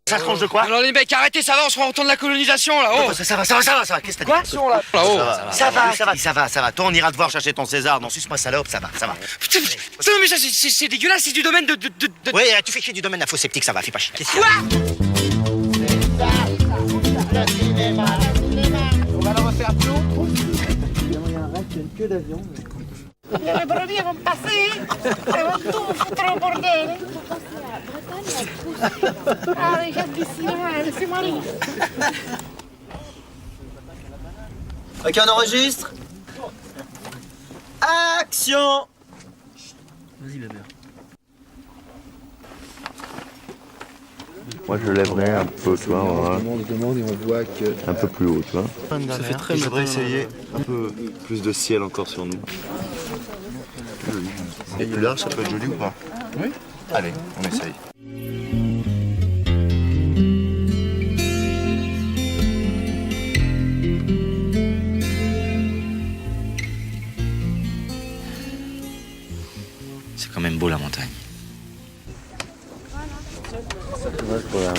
Ça se range de quoi? Alors les mecs, arrêtez, ça va, on se rend au temps de la colonisation là. Oh. Ça va. Qu'est-ce que t'as dit? Quoi? Là-haut. Ça va. Toi, on ira devoir chercher ton César. Non, suce-moi salope, ça va. Putain, mais ça c'est dégueulasse, c'est du domaine de... Oui, tu fais chier du domaine de la fausse sceptique, ça va, fais pas chier. Quoi? On va le refaire tout. Il y a un reste, il y a une queue d'avion. Les brebis vont passer. Elles vont tout foutre au bordel. Ah, les gens d'ici, laissez-moi aller. Ok, on enregistre. Action. Vas-y, bébé. Moi je lèverais un peu, tu vois, voilà. On demande et on voit que... Un peu plus haut, tu vois. Ça fait très Je voudrais matin. essayer un peu plus de ciel encore sur nous. Et plus large, ça peut être joli ou pas? Oui. Allez, on essaye. C'est quand même beau, la montagne.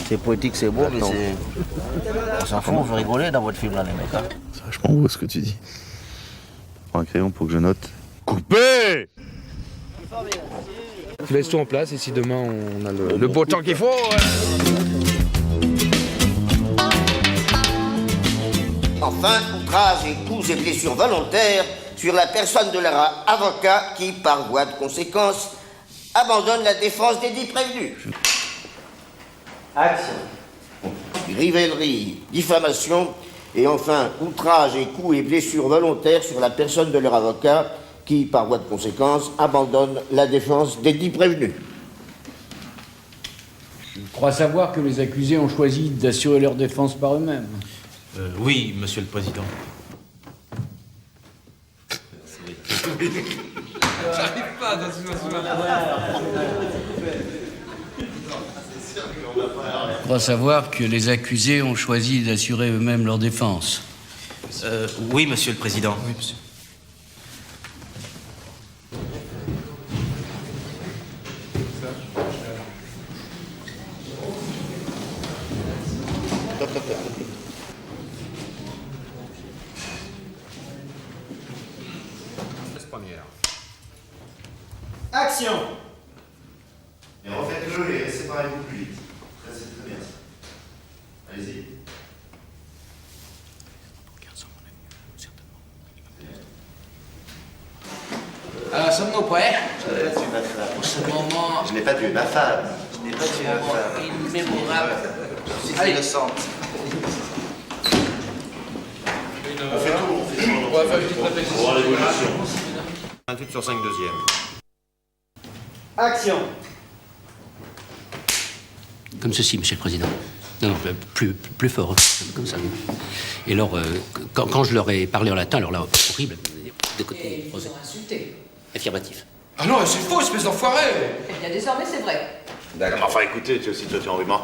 C'est poétique, c'est beau, mais c'est... On s'en fout, on veut rigoler dans votre film, là, les mecs. Hein. C'est vachement beau ce que tu dis. Prends un crayon pour que je note. Coupé! Tu laisses tout en place et si demain on a le beau temps qu'il faut... Enfin, outrage et coups et blessures volontaires sur la personne de leur avocat qui, par voie de conséquence, abandonne la défense des dits prévenus. Action. Rivellerie, diffamation et enfin, outrage et coups et blessures volontaires sur la personne de leur avocat qui, par voie de conséquence, abandonne la défense des dits prévenus. Je crois savoir que les accusés ont choisi d'assurer leur défense par eux-mêmes. Oui, monsieur le président. J'arrive pas dans ce Je crois savoir que les accusés ont choisi d'assurer eux-mêmes leur défense. Oui, monsieur le président. Oui, monsieur. Action. Et refaites-le et séparez-vous plus vite. Ça, c'est très bien ça. Allez-y. Sommes-nous prêts? Je l'ai pas tué ma femme. Pour ce moment Je n'ai pas tué ma femme. Je n'ai pas tué ma femme. immémorable. Je suis Allez. innocente. On fait tout. On va faire une petite répétition. Pour voir l'évolution. 28 sur 5 deuxième. Action. Comme ceci, Monsieur le Président. Non, plus fort, comme ça. Et alors, quand je leur ai parlé en latin, alors là, horrible, de côté. Ils vous ont insulté. Affirmatif. Ah non, c'est faux, espèce d'enfoiré. Eh bien, désormais, c'est vrai. D'accord. Enfin, écoutez, tu aussi, toi, tu as envie de m'en...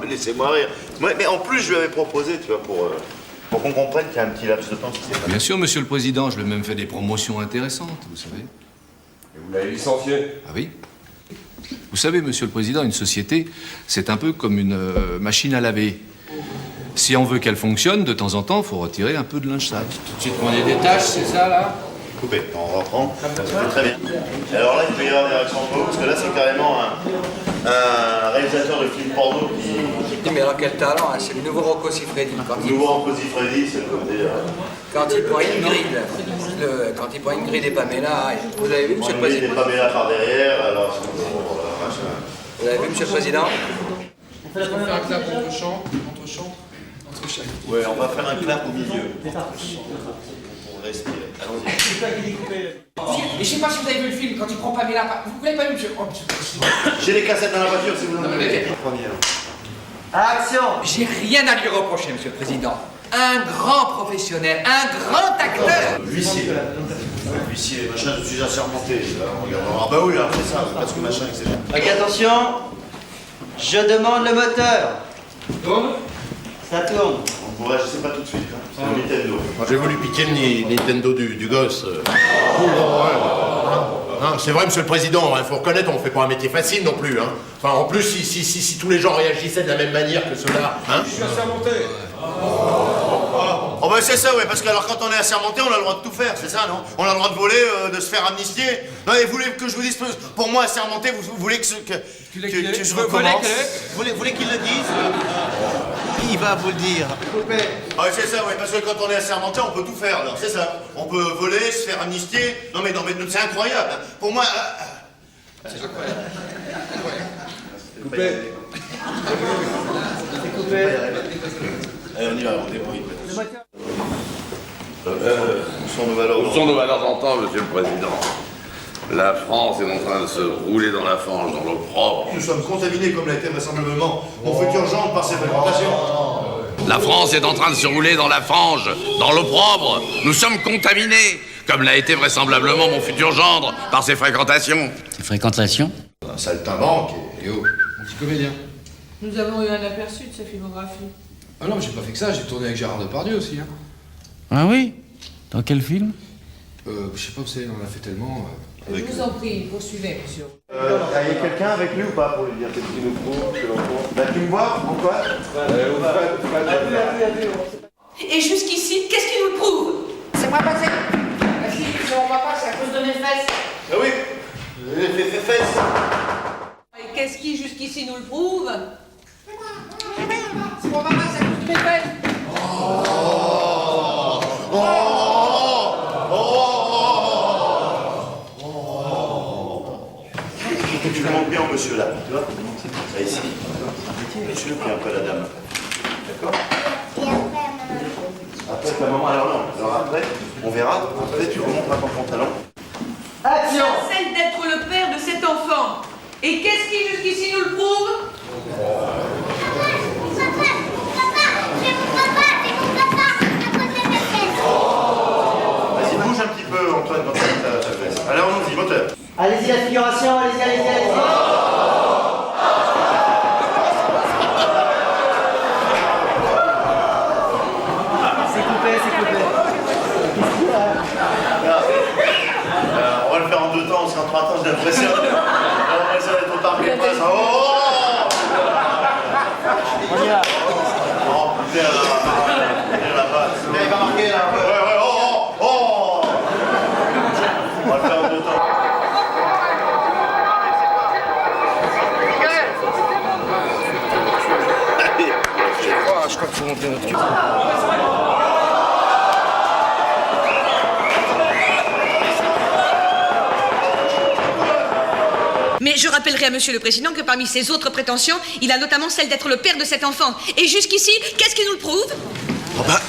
Mais laissez-moi rire. Mais en plus, je lui avais proposé, tu vois, pour qu'on comprenne qu'il y a un petit laps de temps qui s'est passé. Bien sûr, monsieur le président, je lui ai même fait des promotions intéressantes, vous savez. Et vous l'avez licencié? Ah oui? Vous savez, monsieur le président, une société, c'est un peu comme une machine à laver. Si on veut qu'elle fonctionne, de temps en temps, il faut retirer un peu de linge sale. Tout de suite qu'on ait des tâches, c'est ça là? Coupé, on reprend. C'était très bien. Et alors là, il peut y avoir des réactions de parce que là, c'est carrément un réalisateur de films porno qui... Mais alors quel talent, hein. C'est le nouveau Rocco Siffredi. Nouveau en Freddy, c'est le côté... Quand il prend Ingrid et Pamela, vous avez vu, Monsieur le On Président? met des Pamela par derrière, alors... Vous avez vu, Monsieur le Président? On fait un clap entre chant, entre chaque. Ouais, on va faire un clap au milieu. Pour respirer. Allons-y. Et je sais pas si vous avez vu le film, quand il prend Pamela... Vous l'avez pas vu, monsieur? Oh, monsieur. J'ai les cassettes dans la voiture, si vous en avez. Action. J'ai rien à lui reprocher, monsieur le président. Un grand professionnel, un grand acteur. L'huissier. L'huissier, machin, je suis assermenté. Là, on regardera. Ah bah oui, après ça, parce que machin, etc. Ok, attention. Je demande le moteur. Tourne. Ça tourne. On pourrait, je sais pas tout de suite. Hein. C'est le Nintendo. J'ai voulu piquer le Nintendo du gosse. Hein, c'est vrai, monsieur le président, il faut reconnaître, on ne fait pas un métier facile non plus. Hein. Enfin, en plus, si tous les gens réagissaient de la même manière que ceux-là... Hein. Je suis assermenté. Oh ben c'est ça, ouais, parce que alors quand on est assermenté, on a le droit de tout faire, c'est ça, non? On a le droit de voler, de se faire amnistier. Non, et vous voulez que je vous dise, pour moi, assermenté, vous voulez que je recommence? Vous voulez qu'il le dise? Il va vous le dire. Ah c'est ça, ouais, parce que quand on est assermenté, on peut tout faire, alors c'est ça. On peut voler, se faire amnistier. Non mais c'est incroyable. Hein. Pour moi... C'est incroyable. Coupé. Coupé. Allez, on y va, on débrouille. Où sont nos valeurs d'antan, monsieur le président? La France est en train de se rouler dans la fange, dans l'eau propre. Nous sommes contaminés, comme l'a été vraisemblablement mon futur gendre par ses fréquentations. La France est en train de se rouler dans la fange, dans l'eau propre. Nous sommes contaminés, comme l'a été vraisemblablement mon futur gendre par ses fréquentations. Ses fréquentations? Un saltimbanque et oh. Un petit comédien. Nous avons eu un aperçu de sa filmographie. Ah non, mais j'ai pas fait que ça, j'ai tourné avec Gérard Depardieu aussi. Hein. Ah oui? Dans quel film? Je sais pas, vous savez, on en a fait tellement. Je vous en prie, poursuivez, monsieur. Il y a quelqu'un avec lui ou pas pour lui dire qu'est-ce qu'il nous prouve, Bah tu me vois, en quoi? Et jusqu'ici, qu'est-ce qui nous le prouve? C'est moi passé. Si, c'est mon papa, c'est à cause de mes fesses. Ah oui, les fesses. Et qu'est-ce qui jusqu'ici nous le prouve? C'est mon papa, c'est à cause de mes fesses. Tu le montres bien au monsieur là, tu vois? Ça ici. Monsieur, puis après la dame. D'accord? Après ta maman, alors non. Alors après, on verra. Après, tu remonteras ton pantalon. Action! Celle d'être le père de cet enfant. Et qu'est-ce qui jusqu'ici nous le prouve? Vas-y, bouge un petit peu, Antoine, dans ta veste. Allez, allons-y, moteur. Allez-y, la figuration, allez-y, allez-y, allez-y. C'est coupé, c'est coupé. On va le faire en 2 temps, parce qu'en 3 temps, j'ai l'impression. J'ai l'impression d'être au parc des Princes. Oh! On y va. Oh putain, la passe. Il va marquer là. Ouais, ouais, oh, oh, oh. On va le faire en 2 temps. Je crois qu'il faut monter notre truc. Mais je rappellerai à monsieur le président que parmi ses autres prétentions, il a notamment celle d'être le père de cet enfant. Et jusqu'ici, qu'est-ce qui nous le prouve? Oh bah.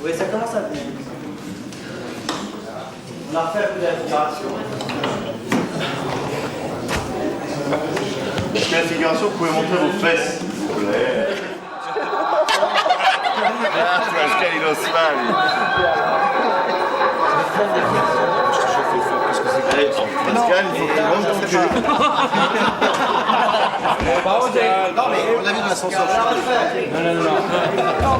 Oui, ça commence à venir. On a refait un peu de la figuration. Je fais la figuration, vous pouvez montrer vos fesses, s'il vous plaît. Pascal, il ose pas, lui. Allez, Pascal, il faut que tu montes ton cul. Non, mais on l'a vu dans l'ascenseur. Non.